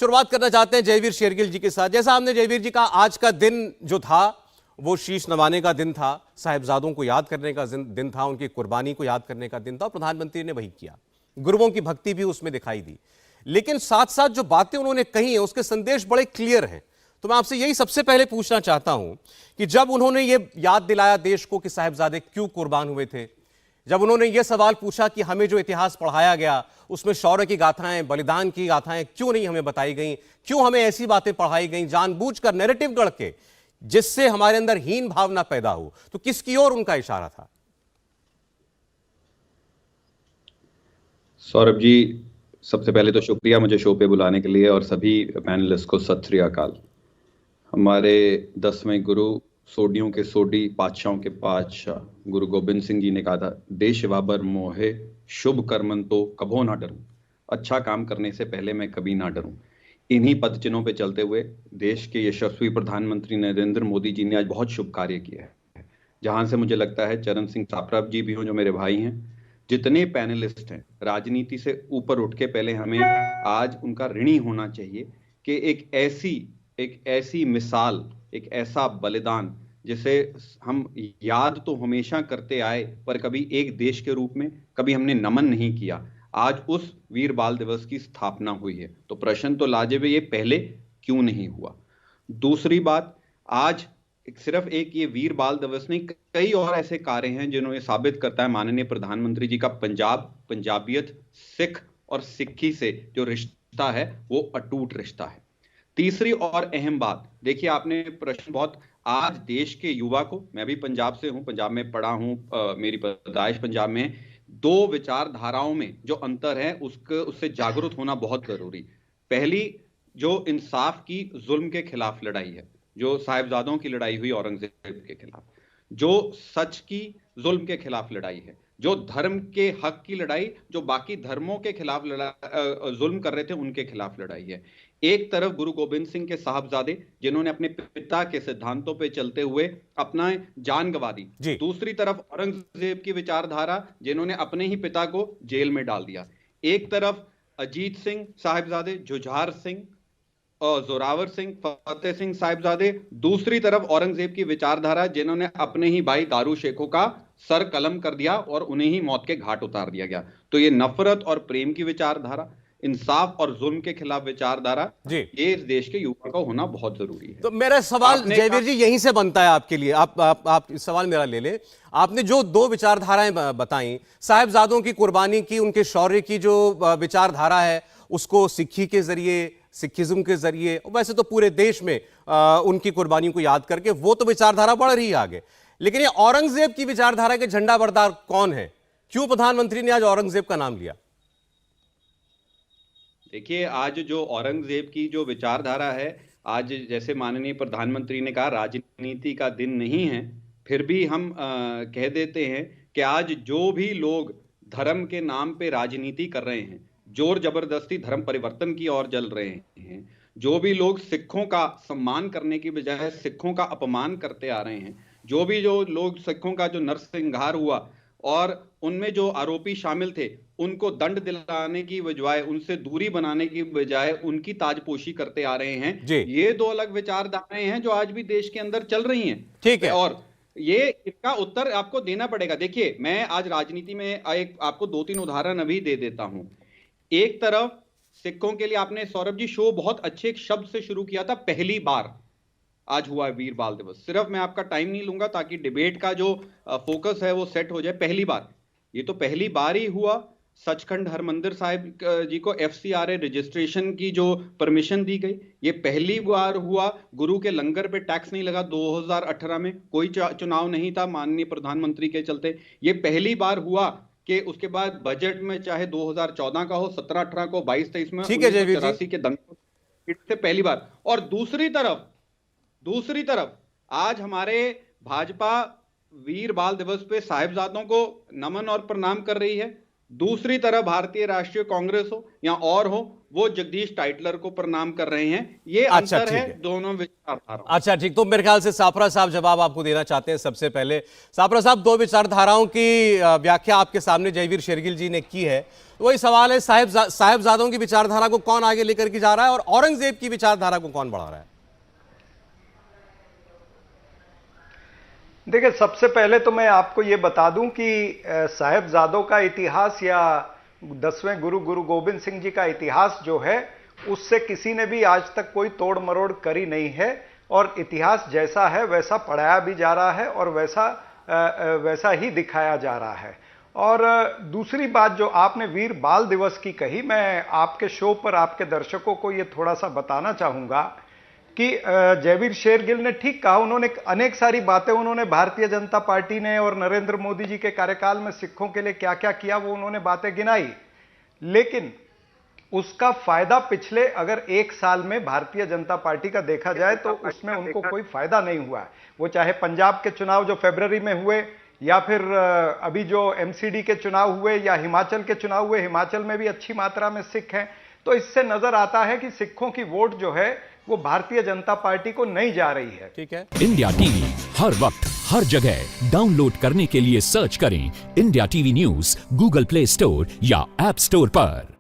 शुरुआत करना चाहते हैं जयवीर शेरगिल जी के साथ। जैसा हमने जयवीर जी का आज का दिन जो था वो शीश नवाने का दिन था, साहिबजादों को याद करने का दिन था, उनकी कुर्बानी को याद करने का दिन था और प्रधानमंत्री ने वही किया। गुरुओं की भक्ति भी उसमें दिखाई दी, लेकिन साथ साथ जो बातें उन्होंने कही हैं उसके संदेश बड़े क्लियर हैं। तो मैं आपसे यही सबसे पहले पूछना चाहता हूं कि जब उन्होंने ये याद दिलाया देश को कि साहिबजादे क्यों कुर्बान हुए थे, जब उन्होंने ये सवाल पूछा कि हमें जो इतिहास पढ़ाया गया उसमें शौर्य की गाथाएं, बलिदान की गाथाएं क्यों नहीं हमें बताई गई, क्यों हमें ऐसी बातें पढ़ाई गई जानबूझकर नैरेटिव गढ़ के जिससे हमारे अंदर हीन भावना पैदा हो, तो किसकी ओर उनका इशारा था? सौरभ जी, सबसे पहले तो शुक्रिया मुझे शो पे बुलाने के लिए और सभी पैनलिस्ट को सत श्री अकाल। हमारे 10वें गुरु सोडियों के सोडी पातशाहों के पातशाह गुरु गोबिंद सिंह जी ने कहा था, देश बाबर मोहे शुभ कर्मन तो कभो ना डरूं, अच्छा काम करने से पहले मैं कभी ना डरूं। इन्हीं पद चिन्हों पे चलते हुए देश के यशस्वी प्रधानमंत्री नरेंद्र मोदी जी ने आज बहुत शुभ कार्य किया है, जहां से मुझे लगता है चरण सिंह सापराव जी भी हो जो मेरे भाई हैं, जितने पैनलिस्ट हैं, राजनीति से ऊपर उठ के पहले हमें आज उनका ऋणी होना चाहिए कि एक ऐसी मिसाल, एक ऐसा बलिदान जिसे हम याद तो हमेशा करते आए पर कभी एक देश के रूप में कभी हमने नमन नहीं किया, आज उस वीर बाल दिवस की स्थापना हुई है। तो प्रश्न तो लाजिब है, ये पहले क्यों नहीं हुआ। दूसरी बात, आज सिर्फ एक ये वीर बाल दिवस नहीं, कई और ऐसे कार्य हैं जिन्होंने साबित करता है माननीय प्रधानमंत्री जी का पंजाबियत, सिख और सिक्खी से जो रिश्ता है वो अटूट रिश्ता है। तीसरी और अहम बात, देखिए आपने प्रश्न बहुत, आज देश के युवा को, मैं भी पंजाब से हूं, पंजाब में पढ़ा हूं, मेरी पैदाइश पंजाब में, दो विचारधाराओं में जो अंतर है उससे जागरूक होना बहुत जरूरी। पहली जो इंसाफ की जुल्म के खिलाफ लड़ाई है, जो साहिबजादों की लड़ाई हुई औरंगजेब के खिलाफ, जो सच की जुल्म के खिलाफ लड़ाई है, जो धर्म के हक की लड़ाई, जो बाकी धर्मों के खिलाफ जुल्म कर रहे थे उनके खिलाफ लड़ाई है। एक तरफ गुरु गोबिंद सिंह के साहबजादे जिन्होंने अपने पिता के सिद्धांतों पे चलते हुए अपना जान गंवा दी, दूसरी तरफ औरंगजेब की विचारधारा जिन्होंने अपने ही पिता को जेल में डाल दिया। एक तरफ अजीत सिंह साहिबजादे, जुझार सिंह और जोरावर सिंह, फतेह सिंह साहिबजादे, दूसरी तरफ औरंगजेब की विचारधारा जिन्होंने अपने ही भाई दारू शेखों का सर कलम कर दिया और उन्हें ही मौत के घाट उतार दिया गया। तो ये नफरत और प्रेम की विचारधारा, इंसाफ और जुल्म के खिलाफ विचारधारा, ये इस देश के युवा का होना बहुत जरूरी है। तो मेरा सवाल जयवीर जी यहीं से बनता है आपके लिए, आप इस सवाल मेरा ले ले। आपने जो दो विचारधाराएं बताई, साहिबजादों की कुर्बानी की, उनके शौर्य की जो विचारधारा है उसको सिक्खी के जरिए, सिखिज्म के जरिए, वैसे तो पूरे देश में उनकी कुर्बानी को याद करके वो तो विचारधारा बढ़ रही है आगे, लेकिन ये औरंगजेब की विचारधारा के झंडा बरदार कौन है? क्यों प्रधानमंत्री ने आज औरंगजेब का नाम लिया? देखिए, आज जो औरंगजेब की जो विचारधारा है, आज जैसे माननीय प्रधानमंत्री ने कहा राजनीति का दिन नहीं है, फिर भी हम कह देते हैं कि आज जो भी लोग धर्म के नाम पे राजनीति कर रहे हैं, जोर जबरदस्ती धर्म परिवर्तन की ओर चल रहे हैं, जो भी लोग सिखों का सम्मान करने की बजाय सिखों का अपमान करते आ रहे हैं, जो लोग सिखों का जो नरसंहार हुआ और उनमें जो आरोपी शामिल थे उनको दंड दिलाने की बजाय, उनसे दूरी बनाने की बजाय उनकी ताजपोशी करते आ रहे हैं, ये दो अलग विचारधाराएं हैं जो आज भी देश के अंदर चल रही हैं। ठीक है, और ये इसका उत्तर आपको देना पड़ेगा। देखिए, मैं आज राजनीति में एक आपको 2-3 उदाहरण अभी दे देता हूं। एक तरफ सिखों के लिए आपने सौरभ जी शो बहुत अच्छे एक शब्द से शुरू किया था, पहली बार आज हुआ है वीर बाल दिवस। सिर्फ मैं आपका टाइम नहीं लूंगा ताकि डिबेट का जो फोकस है वो सेट हो जाए। पहली बार, ये तो पहली बार ही हुआ, सचखंड हरमंदिर साहिब जी को FCRA रजिस्ट्रेशन की जो परमिशन दी गई, ये पहली बार हुआ। गुरु के लंगर पे टैक्स नहीं लगा 2018 में, कोई चुनाव नहीं था माननीय प्रधानमंत्री के चलते, ये पहली बार हुआ कि उसके बाद बजट में चाहे 2014 का हो, 17-18 को, 22-23 में, 1984 के दंगे से पहली बार। और दूसरी तरफ आज हमारे भाजपा वीर बाल दिवस पे साहिबजादों को नमन और प्रणाम कर रही है, दूसरी तरफ भारतीय राष्ट्रीय कांग्रेस हो या और हो, वो जगदीश टाइटलर को प्रणाम कर रहे हैं। ये अच्छा, अंतर ठीक है है। दोनों विचारधाराओं। अच्छा ठीक, तो मेरे ख्याल से साफरा साहब जवाब आपको देना चाहते हैं। सबसे पहले साफरा साहब, दो विचारधाराओं की व्याख्या आपके सामने जयवीर शेरगिल जी ने की है। वही सवाल है, साहिबजादों की विचारधारा को कौन आगे लेकर के जा रहा है और औरंगजेब की विचारधारा को कौन बढ़ा रहा है? देखिए, सबसे पहले तो मैं आपको यह बता दूं कि साहिबजादों का इतिहास या 10वें गुरु गोविंद सिंह जी का इतिहास जो है, उससे किसी ने भी आज तक कोई तोड़ मरोड़ करी नहीं है और इतिहास जैसा है वैसा पढ़ाया भी जा रहा है और वैसा ही दिखाया जा रहा है। और दूसरी बात जो आपने वीर बाल दिवस की कही, मैं आपके शो पर आपके दर्शकों को यह थोड़ा सा बताना चाहूंगा कि जयवीर शेरगिल ने ठीक कहा। उन्होंने अनेक सारी बातें उन्होंने भारतीय जनता पार्टी ने और नरेंद्र मोदी जी के कार्यकाल में सिखों के लिए क्या क्या किया, वो उन्होंने बातें गिनाई, लेकिन उसका फायदा पिछले अगर एक साल में भारतीय जनता पार्टी का देखा जाए तो उसमें उनको कोई फायदा नहीं हुआ है। वो चाहे पंजाब के चुनाव जो फरवरी में हुए या फिर अभी जो एमसीडी के चुनाव हुए या हिमाचल के चुनाव हुए, हिमाचल में भी अच्छी मात्रा में सिख हैं। तो इससे नजर आता है कि सिखों की वोट जो है वो भारतीय जनता पार्टी को नहीं जा रही है। ठीक है। इंडिया टीवी हर वक्त हर जगह डाउनलोड करने के लिए सर्च करें India TV news Google play store या ऐप स्टोर पर।